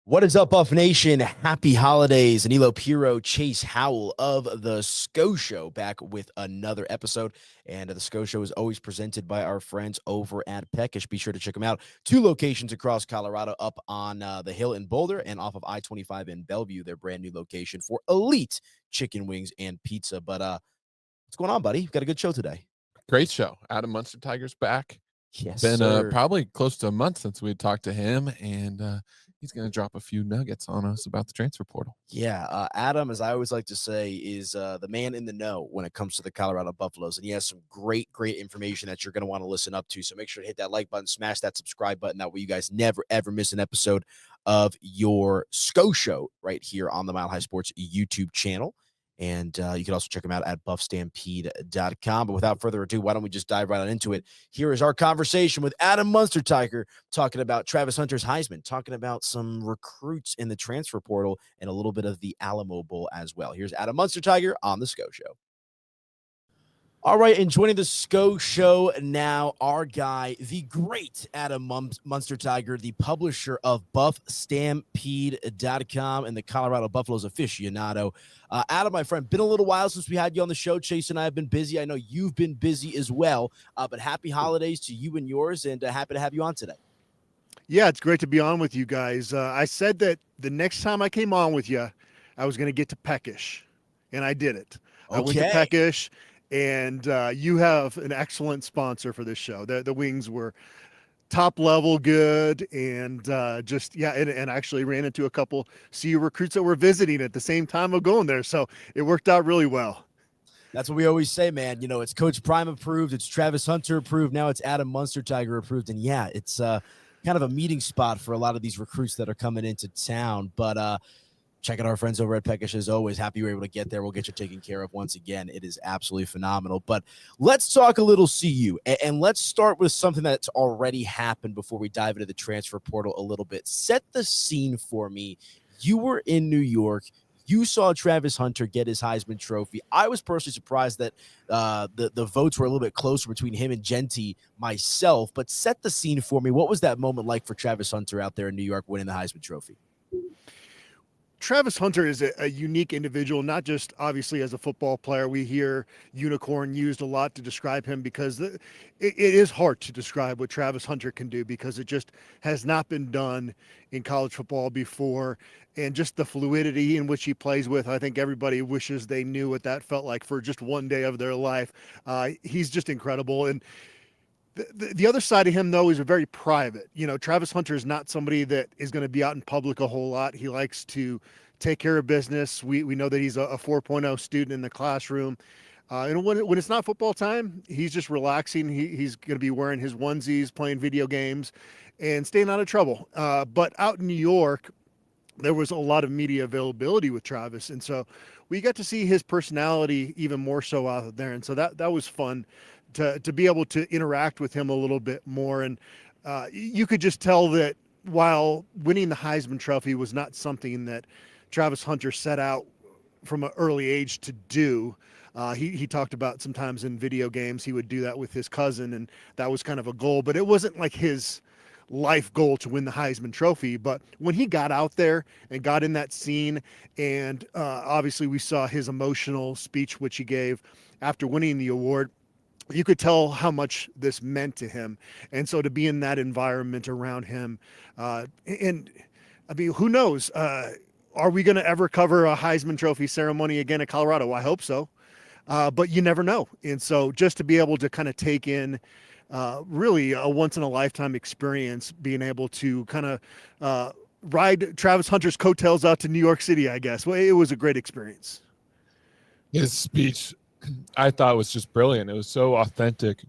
What is up, Buff Nation? Happy holidays. Aniello, Piro, Chase, Howell of the SCO Show back with another episode. And the SCO Show is always presented by our friends over at Peckish. Be sure to check them out. 2 locations across Colorado, up on the hill in Boulder and off of I-25 in Bellevue, their brand new location for elite chicken wings and pizza. But what's going on, buddy? We've got a good show today. Great show. Adam Munsterteiger's back. Yes, been sir. Probably close to a month since we had talked to him, and he's going to drop a few nuggets on us about the transfer portal. Yeah, Adam, as I always like to say, is the man in the know when it comes to the Colorado Buffaloes, and he has some great information that you're going to want to listen up to. So make sure to hit that like button, smash that subscribe button. That way you guys never, ever miss an episode of your SCO Show right here on the Mile High Sports YouTube channel. And you can also check them out at buffstampede.com. But without further ado, why don't we just dive right on into it? Here is our conversation with Adam Munsterteiger, talking about Travis Hunter's Heisman, talking about some recruits in the transfer portal, and a little bit of the Alamo Bowl as well. Here's Adam Munsterteiger on the SCO Show. All right, and joining the SCO Show now, our guy, the great Adam Munsterteiger, the publisher of buffstampede.com and the Colorado Buffaloes aficionado. Adam, my friend, been a little while since we had you on the show. Chase and I have been busy. I know you've been busy as well, but happy holidays to you and yours, and happy to have you on today. Yeah, it's great to be on with you guys. I said that the next time I came on with you, I was going to get to Peckish, and I did it. Okay. I went to Peckish. And you have an excellent sponsor for this show. The wings were top level good, and and actually ran into a couple CU recruits that were visiting at the same time of going there. So it worked out really well. That's what we always say, man. You know, it's Coach Prime approved, it's Travis Hunter approved, now it's Adam Munsterteiger approved. And yeah, it's kind of a meeting spot for a lot of these recruits that are coming into town. But check out our friends over at Peckish. As always, happy you were able to get there. We'll get you taken care of once again. It is absolutely phenomenal. But let's talk a little CU, and let's start with something that's already happened before we dive into the transfer portal a little bit. Set the scene for me. You were in New York. You saw Travis Hunter get his Heisman Trophy. I was personally surprised that the votes were a little bit closer between him and Genty, myself. But set the scene for me. What was that moment like for Travis Hunter out there in New York winning the Heisman Trophy? Travis Hunter is a unique individual, not just obviously as a football player. We hear unicorn used a lot to describe him because it is hard to describe what Travis Hunter can do because it just has not been done in college football before. And just the fluidity in which he plays with, I think everybody wishes they knew what that felt like for just one day of their life. He's just incredible. And the other side of him, though, is very private. You know, Travis Hunter is not somebody that is going to be out in public a whole lot. He likes to take care of business. We know that he's a 4.0 student in the classroom. And when it's not football time, he's just relaxing. He's going to be wearing his onesies, playing video games, and staying out of trouble. But out in New York, there was a lot of media availability with Travis. And so we got to see his personality even more so out there. And so that was fun. To be able to interact with him a little bit more. And you could just tell that while winning the Heisman Trophy was not something that Travis Hunter set out from an early age to do, he talked about sometimes in video games he would do that with his cousin, and that was kind of a goal. But it wasn't like his life goal to win the Heisman Trophy. But when he got out there and got in that scene, and obviously we saw his emotional speech, which he gave after winning the award, you could tell how much this meant to him. And so to be in that environment around him, and I mean, who knows? Are we going to ever cover a Heisman Trophy ceremony again at Colorado? I hope so. But you never know. And so just to be able to kind of take in really a once in a lifetime experience, being able to kind of ride Travis Hunter's coattails out to New York City, I guess. Well, it was a great experience. His speech, I thought, was just brilliant. It was so authentic.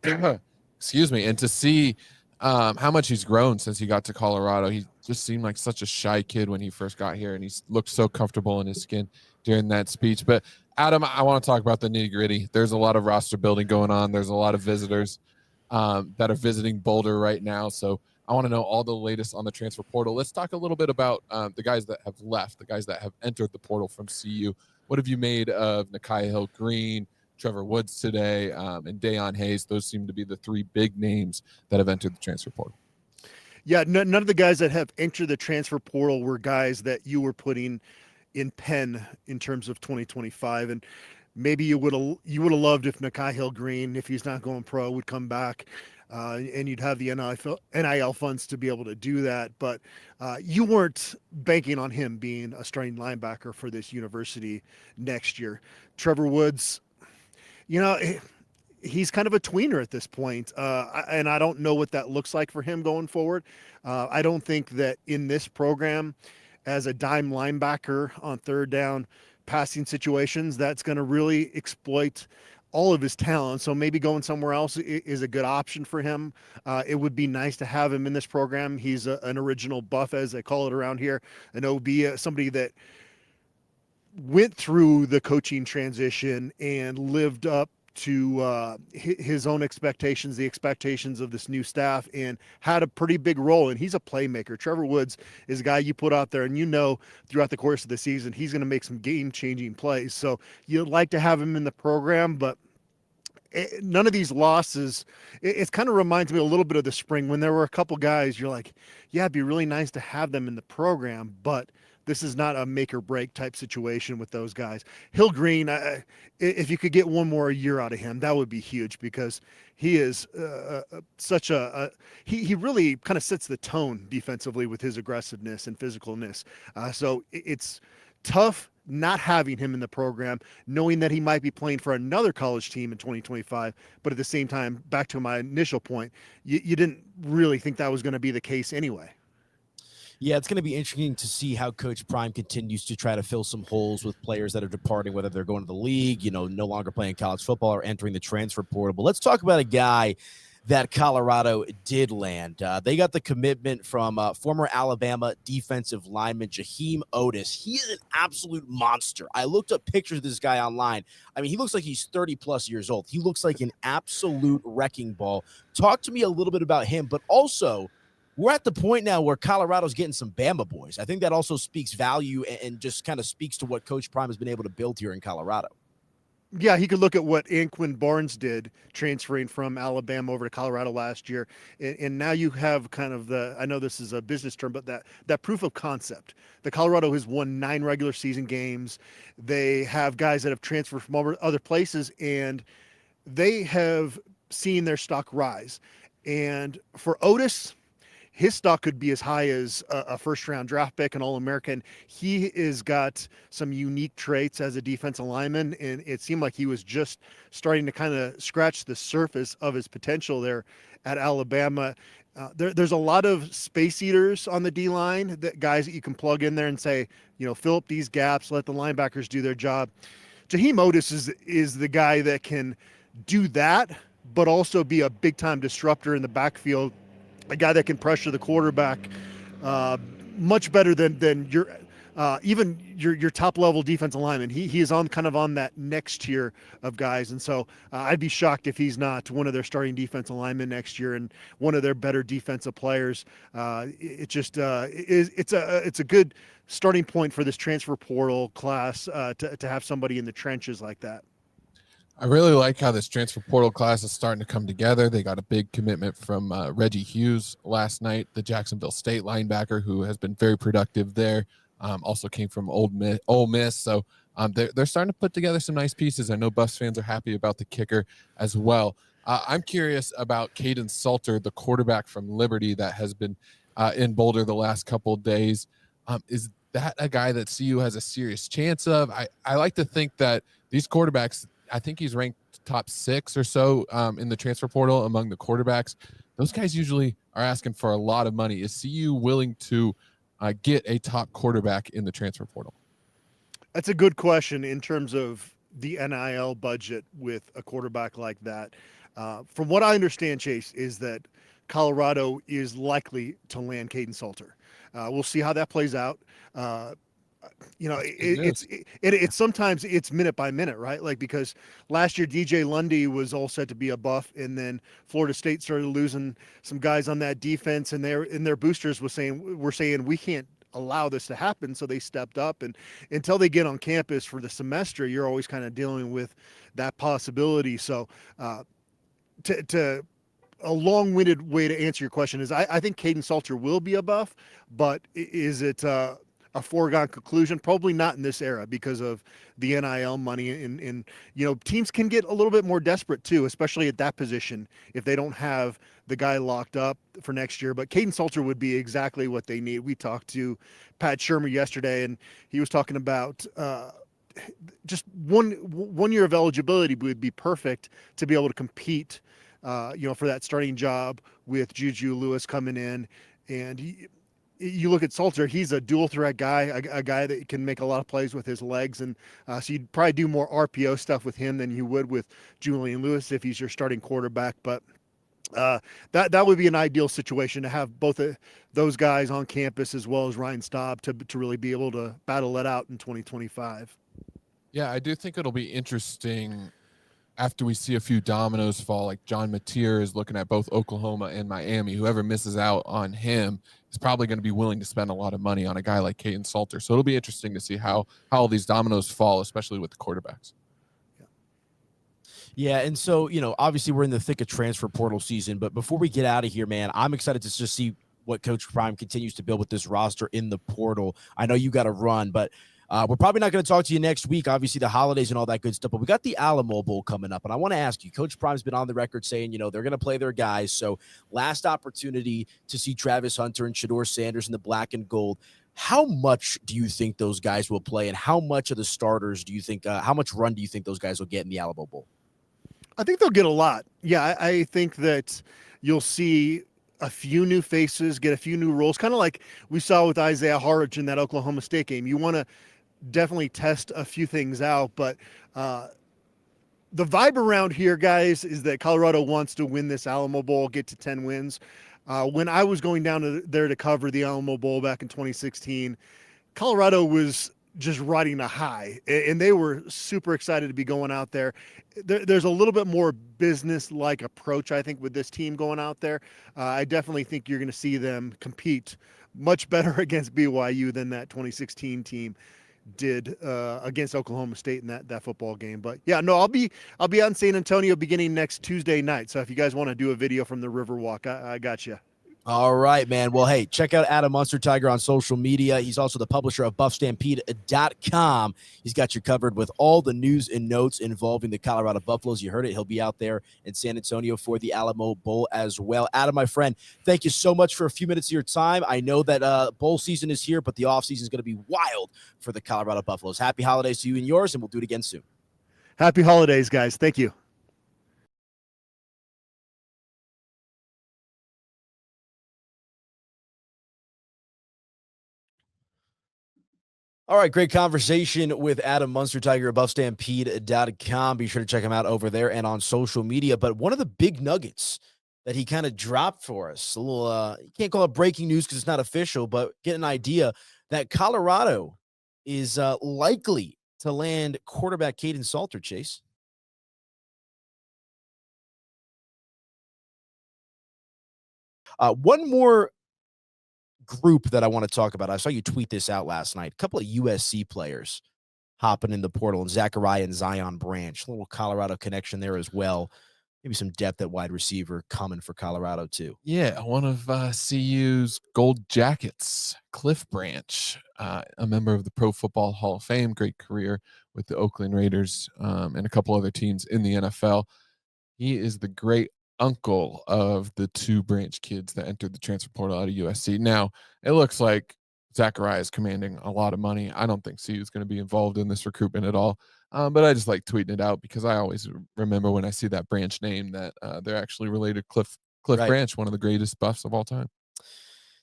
Excuse me. And to see how much he's grown since he got to Colorado. He just seemed like such a shy kid when he first got here, and he looked so comfortable in his skin during that speech. But Adam, I want to talk about the nitty gritty. There's a lot of roster building going on. There's a lot of visitors that are visiting Boulder right now. So I want to know all the latest on the transfer portal. Let's talk a little bit about the guys that have left, the guys that have entered the portal from CU. What have you made of Nakai Hill-Green, Trevor Woods today, and Dayon Hayes? Those seem to be the three big names that have entered the transfer portal. Yeah, none of the guys that have entered the transfer portal were guys that you were putting in pen in terms of 2025. And maybe you would have loved if Nakai Hill Green, if he's not going pro, would come back. And you'd have the NIL funds to be able to do that. But you weren't banking on him being a starting linebacker for this university next year. Trevor Woods, he's kind of a tweener at this point. And I don't know what that looks like for him going forward. I don't think that in this program, as a dime linebacker on third down passing situations, that's going to really exploit all of his talent. So maybe going somewhere else is a good option for him. It would be nice to have him in this program. He's an original buff, as they call it around here, an OB, somebody that went through the coaching transition and lived up to his own expectations, the expectations of this new staff, and had a pretty big role. And he's a playmaker. Trevor Woods is a guy you put out there, and throughout the course of the season, he's going to make some game-changing plays. So you'd like to have him in the program, but none of these losses, it kind of reminds me a little bit of the spring when there were a couple guys you're like, yeah, it'd be really nice to have them in the program, but this is not a make or break type situation with those guys. Hill Green, if you could get one more year out of him, that would be huge, because he is he really kind of sets the tone defensively with his aggressiveness and physicalness. So it's tough not having him in the program, knowing that he might be playing for another college team in 2025. But at the same time, back to my initial point, you didn't really think that was going to be the case anyway. Yeah, it's going to be interesting to see how Coach Prime continues to try to fill some holes with players that are departing, whether they're going to the league, no longer playing college football, or entering the transfer portal. But let's talk about a guy that Colorado did land. They got the commitment from former Alabama defensive lineman Jaheim Oatis. He is an absolute monster. I looked up pictures of this guy online. I mean, he looks like he's 30-plus years old. He looks like an absolute wrecking ball. Talk to me a little bit about him, but also we're at the point now where Colorado's getting some Bama boys. I think that also speaks value and just kind of speaks to what Coach Prime has been able to build here in Colorado. Yeah, he could look at what Anquan Barnes did transferring from Alabama over to Colorado last year. And now you have kind of I know this is a business term, but that proof of concept. The Colorado has won 9 regular season games. They have guys that have transferred from other places, and they have seen their stock rise. And for Oatis, his stock could be as high as a first-round draft pick, an All-American. He has got some unique traits as a defensive lineman, and it seemed like he was just starting to kind of scratch the surface of his potential there at Alabama. There's a lot of space eaters on the D-line, guys that you can plug in there and say, fill up these gaps, let the linebackers do their job. Jaheim Oatis is the guy that can do that, but also be a big-time disruptor in the backfield, a guy that can pressure the quarterback much better than your top level defensive lineman. He is on that next tier of guys, and so I'd be shocked if he's not one of their starting defensive linemen next year and one of their better defensive players. It's a good starting point for this transfer portal class to have somebody in the trenches like that. I really like how this transfer portal class is starting to come together. They got a big commitment from Reggie Hughes last night, the Jacksonville State linebacker, who has been very productive there. Also came from Ole Miss. So they're starting to put together some nice pieces. I know Buffs fans are happy about the kicker as well. I'm curious about Kaidon Salter, the quarterback from Liberty that has been in Boulder the last couple of days. Is that a guy that CU has a serious chance of? I like to think that these quarterbacks, I think he's ranked top 6 or so in the transfer portal among the quarterbacks. Those guys usually are asking for a lot of money. Is CU willing to get a top quarterback in the transfer portal? That's a good question in terms of the NIL budget with a quarterback like that. From what I understand, Chase, is that Colorado is likely to land Kaidon Salter. We'll see how that plays out. It's sometimes it's minute by minute, right? Like, because last year DJ Lundy was all set to be a buff, and then Florida State started losing some guys on that defense, and their boosters were saying we can't allow this to happen, so they stepped up. And until they get on campus for the semester, you're always kind of dealing with that possibility. So to a long-winded way to answer your question is I think Kaidon Salter will be a buff, but is it a foregone conclusion? Probably not in this era because of the NIL money, and teams can get a little bit more desperate too, especially at that position if they don't have the guy locked up for next year. But Kaidon Salter would be exactly what they need. We talked to Pat Shermer yesterday, and he was talking about just one year of eligibility would be perfect to be able to compete, for that starting job with Juju Lewis coming in. And you look at Salter, he's a dual threat guy, a guy that can make a lot of plays with his legs. And so you'd probably do more RPO stuff with him than you would with Julian Lewis if he's your starting quarterback. But that would be an ideal situation to have both of those guys on campus as well as Ryan Staub to really be able to battle it out in 2025. Yeah, I do think it'll be interesting after we see a few dominoes fall. Like John Mateer is looking at both Oklahoma and Miami. Whoever misses out on him is probably going to be willing to spend a lot of money on a guy like Kaidon Salter. So it'll be interesting to see how all these dominoes fall, especially with the quarterbacks. Yeah, and so, obviously we're in the thick of transfer portal season, but before we get out of here, man, I'm excited to just see what Coach Prime continues to build with this roster in the portal. I know you got to run, but we're probably not going to talk to you next week. Obviously, the holidays and all that good stuff. But we got the Alamo Bowl coming up, and I want to ask you, Coach Prime's been on the record saying, they're going to play their guys. So last opportunity to see Travis Hunter and Shedeur Sanders in the black and gold. How much do you think those guys will play, and how much of the starters do you think, how much run do you think those guys will get in the Alamo Bowl? I think they'll get a lot. Yeah, I think that you'll see a few new faces, get a few new roles, kind of like we saw with Isaiah Harwich in that Oklahoma State game. You want to definitely test a few things out, but the vibe around here, guys, is that Colorado wants to win this Alamo Bowl, get to 10 wins. When I was going down there to cover the Alamo Bowl back in 2016, Colorado was just riding a high, and they were super excited to be going out there. There's a little bit more business-like approach, I think, with this team going out there. I definitely think you're going to see them compete much better against BYU than that 2016 team did against Oklahoma State in that football game. But yeah, no, I'll be out in San Antonio beginning next Tuesday night. So if you guys want to do a video from the Riverwalk, I got you. All right, man. Well, hey, check out Adam Munsterteiger on social media. He's also the publisher of BuffStampede.com. He's got you covered with all the news and notes involving the Colorado Buffaloes. You heard it. He'll be out there in San Antonio for the Alamo Bowl as well. Adam, my friend, thank you so much for a few minutes of your time. I know that bowl season is here, but the offseason is going to be wild for the Colorado Buffaloes. Happy holidays to you and yours, and we'll do it again soon. Happy holidays, guys. Thank you. All right, great conversation with Adam Munsterteiger of BuffStampede.com. Be sure to check him out over there and on social media. But one of the big nuggets that he kind of dropped for us, a little, you can't call it breaking news because it's not official, but get an idea that Colorado is likely to land quarterback Kaidon Salter, Chase. One more group that I want to talk about. I saw you tweet this out last night. A couple of USC players hopping in the portal, and Zachariah and Zion Branch. A little Colorado connection there as well. Maybe some depth at wide receiver coming for Colorado too. Yeah, one of CU's Gold Jackets, Cliff Branch, a member of the Pro Football Hall of Fame, great career with the Oakland Raiders and a couple other teams in the NFL. He is the great uncle of the two Branch kids that entered the transfer portal out of USC. Now, it looks like Zachariah is commanding a lot of money. I don't think CU is going to be involved in this recruitment at all. But I just like tweeting it out because I always remember when I see that Branch name that they're actually related. Cliff right. Branch, one of the greatest buffs of all time.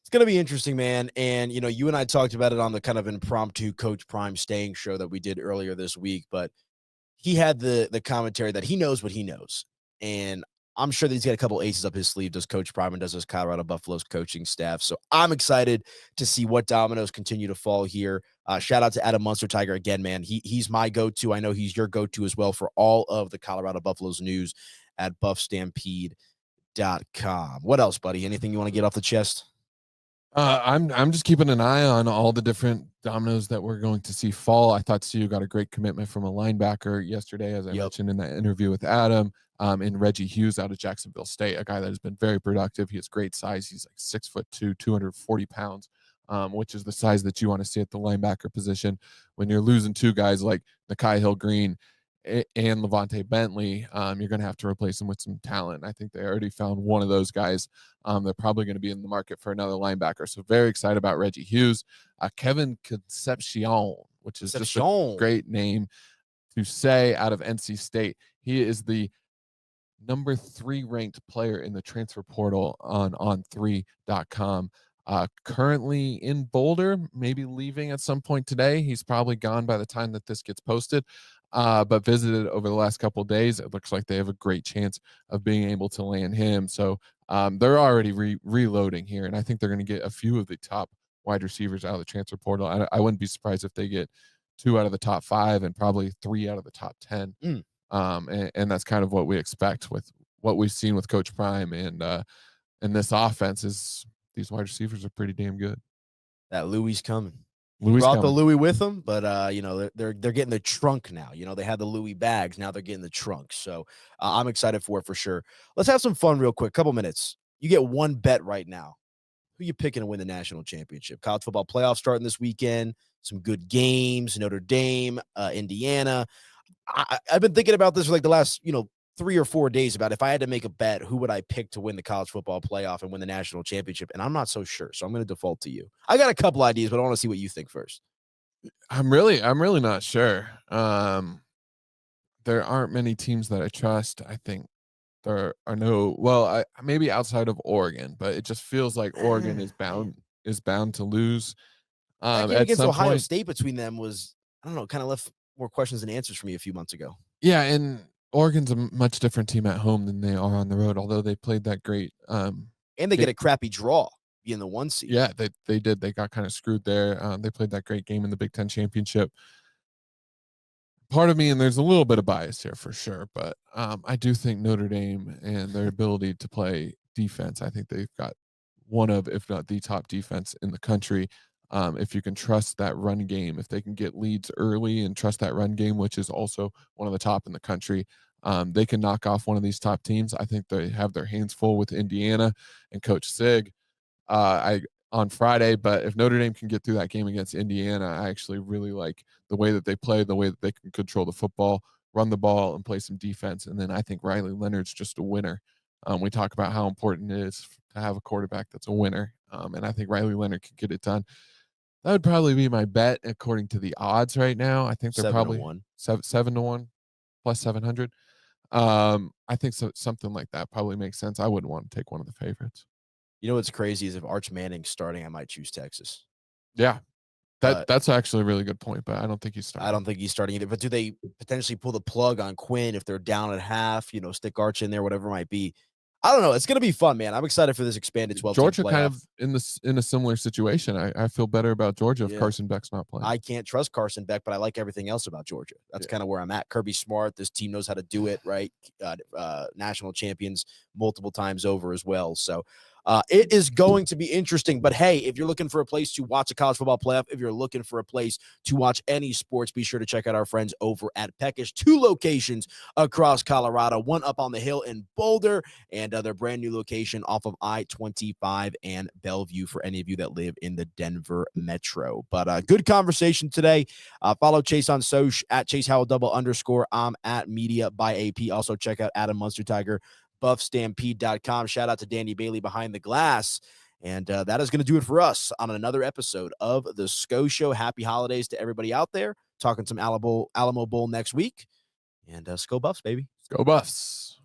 It's going to be interesting, man. And, you and I talked about it on the kind of impromptu Coach Prime staying show that we did earlier this week, but he had the commentary that he knows what he knows. And I'm sure that he's got a couple aces up his sleeve, does Coach Prime and does his Colorado Buffaloes coaching staff. So I'm excited to see what dominoes continue to fall here. Shout out to Adam Munsterteiger again, man. He's my go-to. I know he's your go-to as well for all of the Colorado Buffaloes news at BuffStampede.com. What else, buddy? Anything you want to get off the chest? I'm just keeping an eye on all the different dominoes that we're going to see fall. I thought CU got a great commitment from a linebacker yesterday, as I mentioned in that interview with Adam. in Reggie Hughes out of Jacksonville State, a guy that has been very productive. He has great size. He's like 6'2", 240 pounds, which is the size that you want to see at the linebacker position. When you're losing two guys like Nakai Hill-Green and Levante Bentley, you're going to have to replace them with some talent. I think they already found one of those guys. They're probably going to be in the market for another linebacker. So very excited about Reggie Hughes. Kevin Concepcion, which is just a great name to say, out of NC State. He is the number 3 ranked player in the transfer portal on on3.com. Currently in Boulder, maybe leaving at some point today. He's probably gone by the time that this gets posted, but visited over the last couple of days. It looks like they have a great chance of being able to land him. So they're already reloading here, and I think they're going to get a few of the top wide receivers out of the transfer portal. I wouldn't be surprised if they get 2 out of the top 5 and probably 3 out of the top 10. And that's kind of what we expect with what we've seen with Coach Prime and this offense. Is these wide receivers are pretty damn good. That Louis coming. He brought the Louis with him, but you know, they're getting the trunk now. You know, they had the Louis bags, now they're getting the trunk. So I'm excited for it for sure. Let's have some fun real quick. Couple minutes. You get one bet right now. Who you picking to win the national championship? College football playoff starting this weekend. Some good games. Notre Dame, Indiana. I've been thinking about this for like the last, 3 or 4 days about if I had to make a bet, who would I pick to win the college football playoff and win the national championship? And I'm not so sure. So I'm going to default to you. I got a couple ideas, but I want to see what you think first. I'm really not sure. There aren't many teams that I trust. I think there are maybe outside of Oregon, but it just feels like Oregon is bound to lose. That game against Ohio State between them was, I don't know, kind of left more questions than answers for me a few months ago. Yeah, and Oregon's a much different team at home than they are on the road, although they played that great. And they get a crappy draw being the 1 seed. Yeah, they did. They got kind of screwed there. They played that great game in the Big Ten championship. Part of me, and there's a little bit of bias here for sure, but I do think Notre Dame and their ability to play defense, I think they've got one of, if not the top defense in the country. If you can trust that run game, if they can get leads early and trust that run game, which is also one of the top in the country, they can knock off one of these top teams. I think they have their hands full with Indiana and Coach Sig on Friday. But if Notre Dame can get through that game against Indiana, I actually really like the way that they play, the way that they can control the football, run the ball, and play some defense. And then I think Riley Leonard's just a winner. We talk about how important it is to have a quarterback that's a winner. And I think Riley Leonard can get it done. That would probably be my bet according to the odds right now. I think they're probably 7-1 plus 700. I think something like that probably makes sense. I wouldn't want to take one of the favorites. You know what's crazy is if Arch Manning's starting, I might choose Texas. Yeah, that's actually a really good point, but I don't think he's starting. I don't think he's starting either. But do they potentially pull the plug on Quinn if they're down at half? Stick Arch in there, whatever it might be. I don't know. It's going to be fun, man. I'm excited for this expanded 12. Georgia kind of in a similar situation. I feel better about Georgia if Carson Beck's not playing. I can't trust Carson Beck, but I like everything else about Georgia. That's kind of where I'm at. Kirby Smart. This team knows how to do it, right? National champions multiple times over as well. So it is going to be interesting. But hey, if you're looking for a place to watch a college football playoff, if you're looking for a place to watch any sports, be sure to check out our friends over at Peckish. 2 locations across Colorado, one up on the hill in Boulder, and their brand new location off of I-25 and Bellevue for any of you that live in the Denver metro. But good conversation today. Follow Chase on Soch at Chase Howell _. I'm at Media by AP. Also check out Adam Munsterteiger, buffstampede.com. Shout out to Danny Bailey behind the glass. And that is going to do it for us on another episode of the SCO Show. Happy holidays to everybody out there. Talking some Alamo Bowl next week. And SCO Buffs, baby. SCO Buffs.